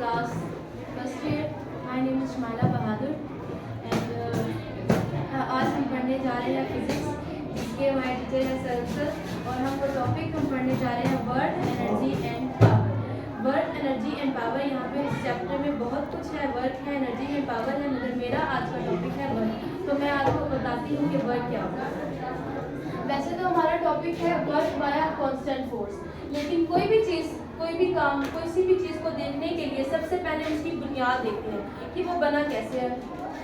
class first year. My name is Shmaila Bahadur and आज हम पढ़ने जा रहे हैं फिजिक्स, जिसके हमारे टीचर हैं सर और हम वो टॉपिक हम पढ़ने जा रहे हैं work, energy and power. Work, energy and power, यहाँ पे इस चैप्टर में बहुत कुछ है, वर्क है, एनर्जी है, पावर है, मगर मेरा आज का टॉपिक है वर्क। तो मैं आपको बताती हूँ कि वर्क क्या होता है। वैसे तो हमारा टॉपिक है work by a constant force, लेकिन कोई भी चीज़, कोई भी काम, किसी भी चीज़ को देखने के लिए सबसे पहले उसकी बुनियाद देखते हैं कि वो बना कैसे है।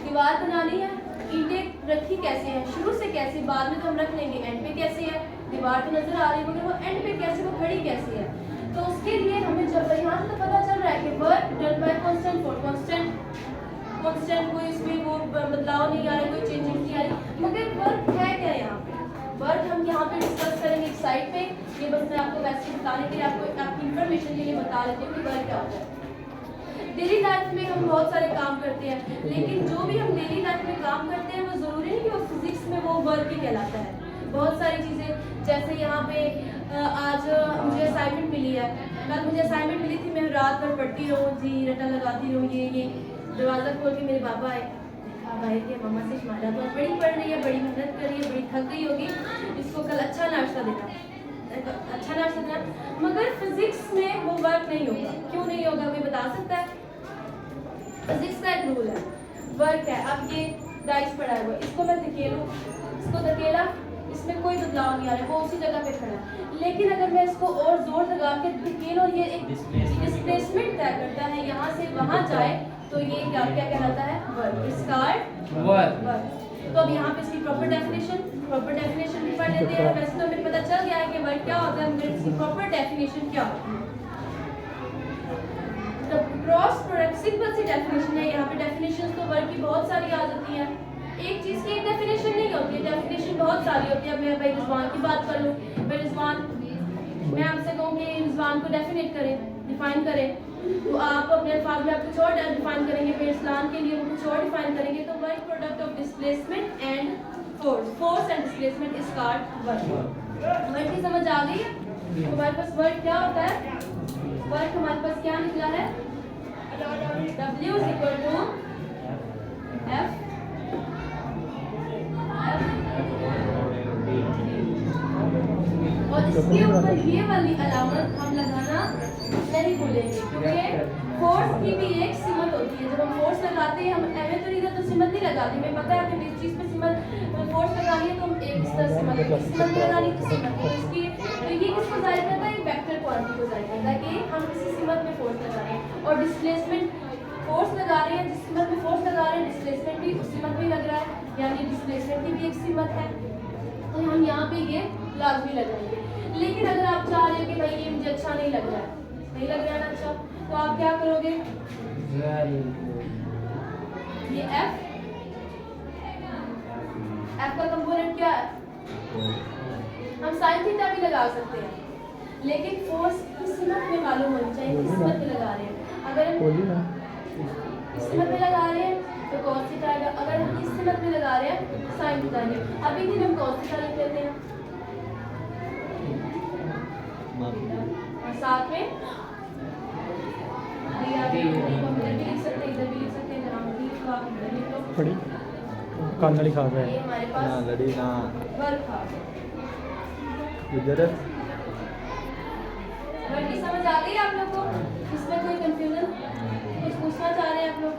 दीवार बनानी है, ईंटें रखी कैसे हैं, शुरू से कैसे, बाद में तो हम रख लेंगे, एंड पे कैसे है। दीवार तो नजर आ रही है मगर वो एंड पे कैसे, वो खड़ी कैसे है। तो उसके लिए हमें जब यहाँ से तो पता चल रहा है कि work done by constant force, constant कोई इसमें वो बदलाव नहीं आ रहा, कोई चेंजेस नहीं आ रही, मगर वर्क है क्या यहाँ पे। वर्क हम यहाँ पे डिस्कस करेंगे एक साइड पे। ये बस मैं आपको वैसे बताने के लिए, आपको आपकी इंफॉर्मेशन के लिए बता देती हूँ कि वर्क क्या होता है। डेली लाइफ में हम बहुत सारे काम करते हैं, लेकिन जो भी हम डेली लाइफ में काम करते हैं वो ज़रूरी नहीं कि वो फिजिक्स में वो वर्क ही कहलाता है। बहुत सारी चीज़ें, जैसे यहाँ पे आज मुझे असाइनमेंट मिली है, कल मुझे असाइनमेंट मिली थी, मैं रात भर पढ़ती रहूँ जी, रटा लगाती रहूँ, ये दरवाज़ा खोल के मेरे पापा आए, भाई के मम्मा से शमाला तो बड़ी पढ़ रही है, बड़ी मेहनत कर रही है, बड़ी थक गई होगी, इसको कल अच्छा नाश्ता देना, अच्छा नाश्ता देना। मगर फिजिक्स में वो वर्क नहीं होगा। क्यों नहीं होगा, कोई बता सकता है? फिजिक्स का एक रूल है, वर्क है। अब ये डाइस पड़ा हुआ, इसको मैं धकेलूँ, इसको धकेला, इसमें कोई बदलाव नहीं आ रहा है, वो उसी जगह पे खड़ा है। लेकिन अगर मैं इसको और जोर लगा के धकेल और ये एक डिस्प्लेसमेंट तय करता है, यहाँ से वहाँ जाए, तो ये क्या क्या कहलाता है? वर्क। इसका वर्क। तो अब यहाँ पे इसकी प्रॉपर डेफिनेशन भी पढ़ लेते हैं। वैसे तो हमें पता चल गया है कि वर्क क्या होता है, मगर इसकी प्रॉपर डेफिनेशन क्या होती है। तो क्रॉस प्रोडक्ट, सिंपल सी डेफिनेशन है। यहाँ पे डेफिनेशन तो वर्क की बहुत सारी आ जाती हैं। एक चीज़ की एक डेफिनेशन नहीं होती है, डेफिनेशन बहुत सारी होती है। अब मैं भाई रिजवान की बात कर लूँ, भाई रिजवान, मैं आपसे कहूँ कि रिजवान को डेफिनेट करें, डिफाइन करें, तो आप अपने अल्फाज में आप कुछ और डिफाइन करेंगे, फिर इस्लाम के लिए वो कुछ और डिफाइन करेंगे। तो work product of displacement and force and displacement is called work. Work की समझ आ गई है? तो हमारे पास वर्क क्या होता है? वर्क हमारे पास क्या निकला है? W is equal to F और इसके ऊपर ये वाली अलामत हम लगाना नहीं भूलेंगे, क्योंकि फोर्स की भी एक सिमत होती है। जब हम फोर्स लगाते हैं, हम एवं तो इधर तो सिमत नहीं लगाते, हमें पता है कि इस चीज़ पे सिमत फोर्स लगानी है तो हम एक इस तरह सिमत लगानी, तो सिमत तो इसकी, तो ये किसको जाहिर करता है? वेक्टर क्वांटिटी को जाहिर करता है कि हम किसी सिमत में फोर्स लगा रहे हैं। और डिस्प्लेसमेंट, फोर्स लगा रहे हैं, जिस सिमत में फोर्स लगा रहे हैं, डिस्प्लेसमेंट भी उस सिमत में लग रहा है, यानी डिस्प्लेसमेंट की भी एक सिमत है। तो हम यहाँ पे ये लाजमी लगाएंगे। लेकिन अगर आप चाह रहे हो कि भाई ये मुझे अच्छा नहीं लग रहा है, नहीं लग रहा है ना अच्छा, तो आप क्या करोगे? ये F का कंपोनेंट क्या है? हम साइन थीटा भी लगा सकते हैं, लेकिन फोर्स किस सिमत में मालूम होनी चाहिए, किस सिमत में लगा रहे हैं। अगर हम इस सिमत में लगा रहे हैं तो कॉस थीटा आएगा, अगर हम इस सिमत में लगा रहे हैं तो साइन थीटा आएगा। अभी भी हम कॉस थीटा लिख लेते हैं और साथ में इधर भी लिख सकते हैं, इधर भी लिख सकते हैं, जहाँ भी लिखा इधर लिख लो। पढ़ी कान लिखा हुआ है, ये हमारे पास लड़ी ना वर्क था। इधर वर्क की समझ आ गई आप लोग को? इसमें कोई कंफ्यूजन, कुछ पूछना चाह रहे हैं आप लोग?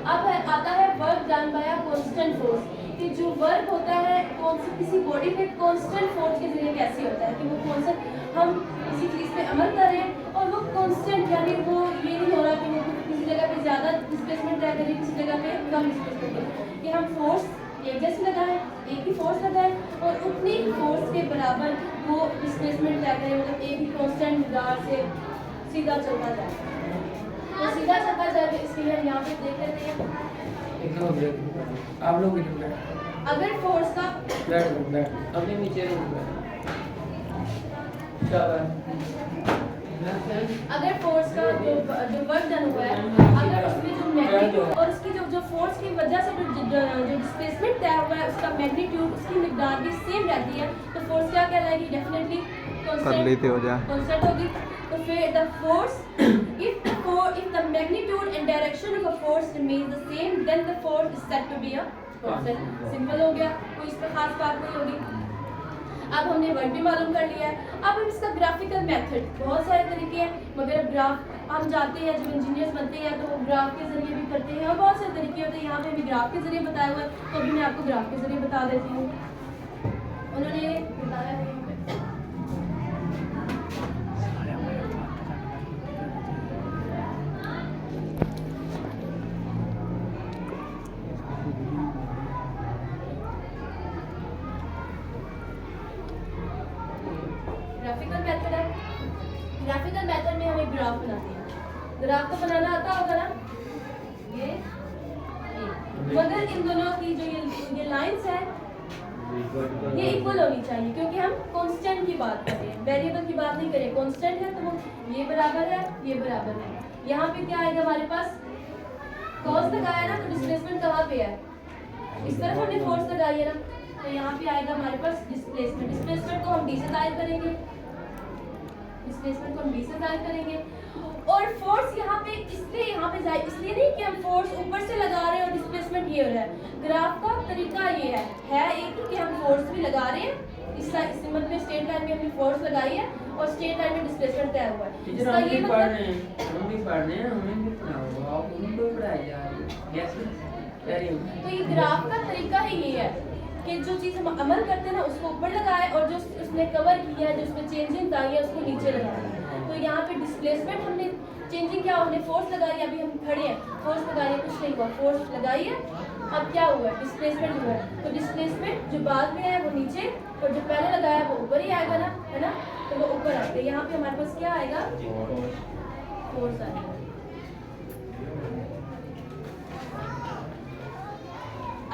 अब आता है work done by a constant force, कि जो वर्क होता है कौन सी किसी बॉडी पे कांस्टेंट फोर्स के जरिए कैसे होता है, कि वो कांस्टेंट, हम किसी चीज़ पे अमल कर रहे हैं और वो कांस्टेंट, यानी वो ये नहीं हो रहा कि वो किसी जगह पे ज़्यादा डिस्प्लेसमेंट तय करें, किसी जगह पे कम डिस्प्लेसमेंट, कि हम फोर्स एक जैसे लगाएं, एक ही फोर्स लगाएं और उतनी ही फोर्स के बराबर वो डिस्प्लेसमेंट तय करें, मतलब एक ही कांस्टेंट मिकदार से सीधा चलता जाए। तो सीधा चलता जाए, इसलिए हम यहाँ पे देख लेते हैं। आप लोग अगर फोर्स का अपने नीचे अगर फोर्स का जो वर्क डन हुआ है, अगर उसमें जो मैग्नीट्यूड और उसकी जो फोर्स की वजह से जो डिस्प्लेसमेंट तय हुआ है, उसका मैग्नीट्यूड, उसकी मिकदार भी सेम रहती है, तो फोर्स क्या कहलाएगी? डेफिनेटली कर लेते हो जा कांस्टेंट होगी। तो फिर the force if the magnitude and direction of a force remains the same then the force is said to be a constant। Simple हो गया, कोई इस पर खास बात नहीं होगी। अब हमने वर्ड भी मालूम कर लिया है। अब हम इसका ग्राफिकल मेथड, बहुत सारे तरीके हैं, मगर ग्राफ हम जाते हैं जब इंजीनियर्स बनते हैं तो वो ग्राफ के जरिए भी करते हैं और बहुत सारे तरीके होते हैं। यहाँ पे भी ग्राफ के जरिए बताया हुआ है, तो अभी मैं आपको ग्राफ के जरिए बता देती हूँ। उन्होंने बताया है ग्राफिकल मेथड है। ग्राफिकल मेथड में हमें ग्राफ बनाते हैं। ग्राफ तो बनाना आता होगा ना, ये मगर इन दोनों की जो ये लाइंस है ये इक्वल होनी चाहिए, क्योंकि हम कांस्टेंट की बात कर रहे हैं, वेरिएबल की बात नहीं कर रहे। कांस्टेंट है तो वो ये बराबर है, ये बराबर है। यहाँ पे क्या आएगा हमारे पास, कॉस लगाया ना, तो डिस्प्लेसमेंट कहाँ पे है, इस तरफ हमने फोर्स लगाई है ना, तो यहाँ पे आएगा हमारे पास डिस्प्लेसमेंट। डिस्प्लेसमेंट को हम डी से जाहिर करेंगे, डिस्प्लेसमेंट को हम डी से जाहिर करेंगे। और फोर्स यहाँ पे इसलिए नहीं कि हम फोर्स ऊपर से लगा रहे हैं और डिस्प्लेसमेंट ये हो रहा है। ग्राफ का तरीका ये है एक ही कि हम फोर्स भी लगा रहे हैं, इस सिंबल में स्ट्रेट लाइन में हमने फोर्स लगाई है और स्ट्रेट लाइन में डिस्प्लेसमेंट तय हुआ है। इसका ये मतलब हम भी पढ़ रहे हैं, हमें भी पढ़ा होगा, आप उनको पढ़ाई जा रही है। तो ये ग्राफ का तरीका ही ये है कि जो चीज़ हम अमल करते हैं ना उसको ऊपर लगाए और जो उसने कवर किया है, जो उसमें चेंजिंग आई है उसको नीचे लगाए। तो यहाँ पे डिस्प्लेसमेंट हमने चेंजिंग क्या, हमने फोर्स लगाई, अभी हम खड़े हैं, फोर्स लगाई है, कुछ नहीं हुआ, फोर्स लगाई है, अब क्या हुआ है, डिस्प्लेसमेंट हुआ है। तो डिस्प्लेसमेंट जो बाद में है वो नीचे और जो पहले लगाया है वो ऊपर ही आएगा ना, है ना, तो वो ऊपर आएगा। यहाँ पे हमारे पास क्या आएगा, फोर्स आएगा।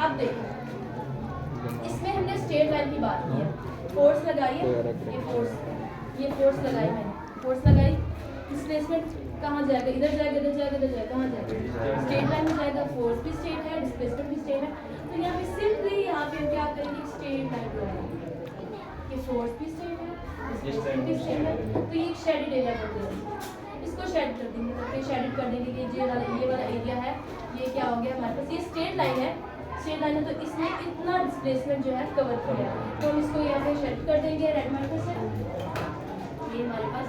अब देखो इसमें हमने स्ट्रेट लाइन की बात की है, फोर्स लगाई है, ये फोर्स लगाई मैंने, फोर्स लगाई, डिस्प्लेसमेंट कहाँ जाएगा, इधर जाएगा, इधर जाएगा, इधर जाएगा, कहाँ जाएगा, स्ट्रेट लाइन में जाएगा। फोर्स भी स्ट्रेट है, डिस्प्लेसमेंट भी स्ट्रेट है, तो यहाँ पे सिंपली यहाँ पे हम क्या करेंगे, स्ट्रेट लाइन ड्रॉ। ये फोर्स भी स्ट्रेट है, डिस्प्लेसमेंट भी स्ट्रेट है, तो ये एक शेडेड एरिया कर देंगे, इसको शेड कर देंगे, तो फिर शेडेड कर देंगे कि ये वाला एरिया है, ये क्या हो गया हमारे पास, ये स्ट्रेट लाइन है, स्ट्रेट लाइन है, तो इसने इतना डिस्प्लेसमेंट जो है कवर किया है, तो हम इसको यहाँ पे शेड कर देंगे रेड मार्कर से। ये हमारे पास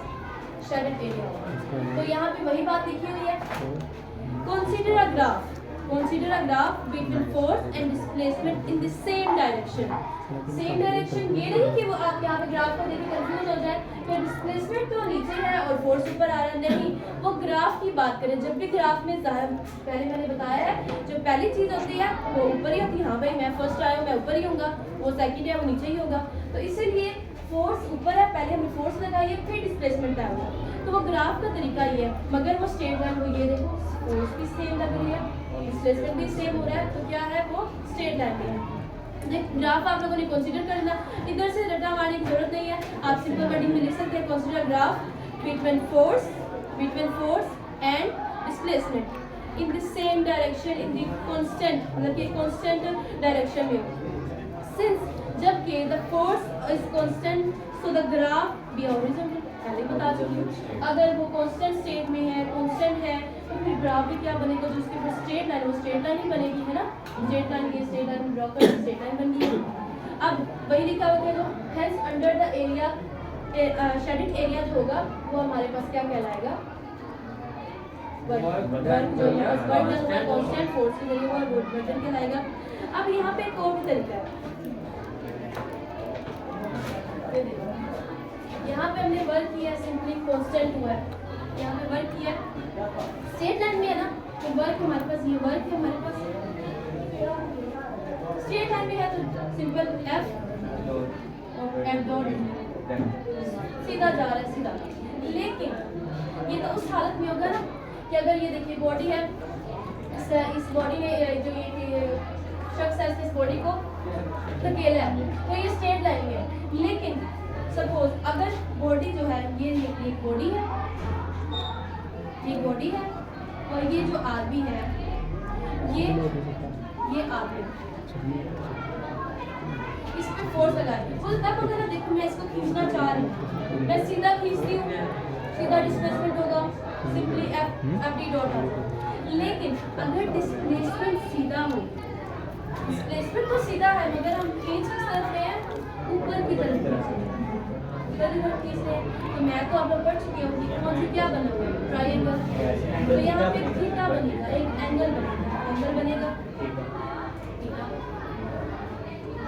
शेडेड एरिया होगा। तो यहाँ पे वही बात लिखी हुई है, consider a graph between force and displacement in the same direction. Same direction ये नहीं कि वो आप यहाँ पे ग्राफ को देख के कंफ्यूज हो जाए कि डिस्प्लेसमेंट तो नीचे है और फोर्स ऊपर आ रहा है, नहीं, वो ग्राफ की बात करें। जब भी ग्राफ में पहले मैंने बताया है, जो पहली चीज़ होती है वो ऊपर ही होती है, हाँ भाई मैं फर्स्ट आया हूँ मैं ऊपर ही होऊंगा, वो सेकंड है वो नीचे ही होगा, तो इसीलिए फोर्स ऊपर है, पहले हमने फोर्स लगाई है, फिर डिस्प्लेसमेंट आया होगा। तो वो ग्राफ का तरीका ये है, मगर वो स्ट्रेट लाइन, वो ये देखो फोर्स भी सेम लग रही है, डिस्प्लेसमेंट भी सेम हो रहा है, तो क्या है वो स्ट्रेट लाइन में है। ग्राफ आप लोगों ने कंसीडर करना, इधर से रटा मारने की जरूरत नहीं है, आप सिंपल वर्डिंग में लिख सकते हैं, consider graph between force and displacement in the same direction in the constant, मतलब कि कांस्टेंट डायरेक्शन में हो, सिंस जबकि the force is constant so the graph be horizontal, पहले बता चुकी हूँ। अगर वो कांस्टेंट स्टेट में है, कांस्टेंट है, तो फिर ग्राफ भी क्या बनेगा, जो उसके ऊपर स्ट्रेट लाइन, वो स्ट्रेट लाइन ही बनेगी, है ना, स्ट्रेट लाइन, ये स्ट्रेट लाइन ड्रॉ कर, स्ट्रेट लाइन बन गई। अब वही लिखा हुआ है, जो hence under the area, shaded area जो होगा वो हमारे पास क्या कहलाएगा, वर्क, जो कांस्टेंट फोर्स के जरिए वो वर्क कहलाएगा। अब यहाँ पे एक और भी तरीका है, यहाँ पे हमने वर्क किया, सिंपली कांस्टेंट हुआ है, यहाँ पे वर्क किया, स्ट्रेट लाइन में है ना, तो वर्क हमारे पास, ये वर्क है हमारे पास, स्ट्रेट लाइन में है तो सिंपल एफ डॉट सीधा जा रहा है, सीधा। लेकिन ये तो उस हालत में होगा ना कि अगर ये देखिए बॉडी है, इस बॉडी ने जो ये शख्स है इस बॉडी को धकेला है, तो ये स्ट्रेट लाइन में है। लेकिन सपोज अगर बॉडी जो है, ये बॉडी है, ये बॉडी है, और ये जो आदमी है, ये आदमी, इस पे फोर्स लगा है। तो तब अगर देखो मैं इसको खींचना चाह रही हूँ, मैं सीधा खींचती हूँ, सीधा डिस्प्लेसमेंट होगा, सिंपली एफ डी डॉट होगा। लेकिन अगर डिस्प्लेसमेंट सीधा हो, डिस्प्लेसमेंट तो सीधा है मगर हम खींच किस तरफ रहे हैं, ऊपर की तरफ खींच रहे हैं, ऊपर की तरफ खींच रहे हैं। तो मैं तो आप लोग पढ़ चुकी हूँ कि कौन सी क्या बना हुआ है, ट्रायंगल। तो यहाँ पे थीटा बनेगा, एक एंगल बनेगा, एंगल बनेगा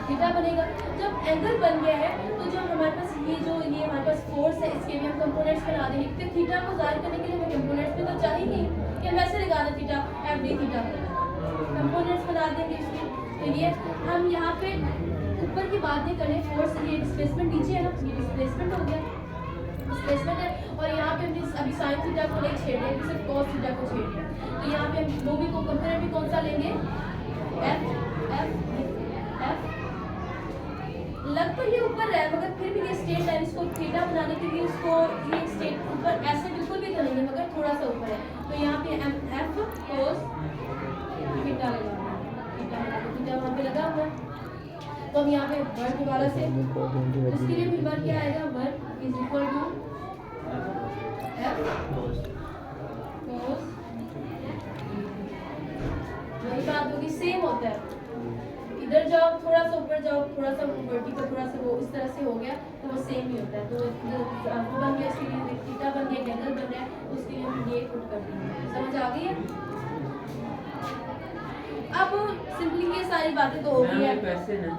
थीटा बनेगा। जब एंगल बन गया है तो जब हमारे पास ये हमारे पास फोर्स है, इसके भी हम कंपोनेंट्स बना देंगे। तो थीटा को ज़ाहिर करने के लिए हमें कंपोनेंट्स में तो चाहिए कि हम ऐसे लगा दें theta F D theta, components बना देंगे इसके। तो ये हम यहाँ पे ऊपर की बात नहीं करें, फोर्स ये डिस्प्लेसमेंट नीचे है ना, ये डिस्प्लेसमेंट हो गया, डिस्प्लेसमेंट है। और यहाँ पे हमने अभी साइन थीटा को नहीं छेड़ रहे, सिर्फ कॉस थीटा को छेड़ रहे हैं। तो यहाँ पे हम मूवी को कंपोनेंट भी कौन सा लेंगे, एफ लग तो ये ऊपर है मगर फिर भी ये स्टेट लाइन, इसको थीटा बनाने के लिए उसको ये स्टेट ऊपर ऐसे बिल्कुल भी तो नहीं है मगर थोड़ा सा ऊपर है। तो यहाँ पे एफ कोस थीटा लगा हुआ है, थीटा वहाँ पे लगा हुआ है। तो हम यहाँ पे वर्क दोबारा से, उसके लिए फिर वर्क क्या आएगा, work is equal to F cos, वही बात होगी, सेम होता है। इधर जाओ थोड़ा सा ऊपर जाओ, थोड़ा सा वर्टिकल, थोड़ा सा वो इस तरह से हो गया तो वो सेम ही होता है। तो वो बन गया, इसके लिए थीटा बन गया, एंगल बन रहा है, उसके लिए हम ये पुट कर देंगे। समझ आ गई है? अब सिंपली ये सारी बातें तो हो गई है। पैसे ना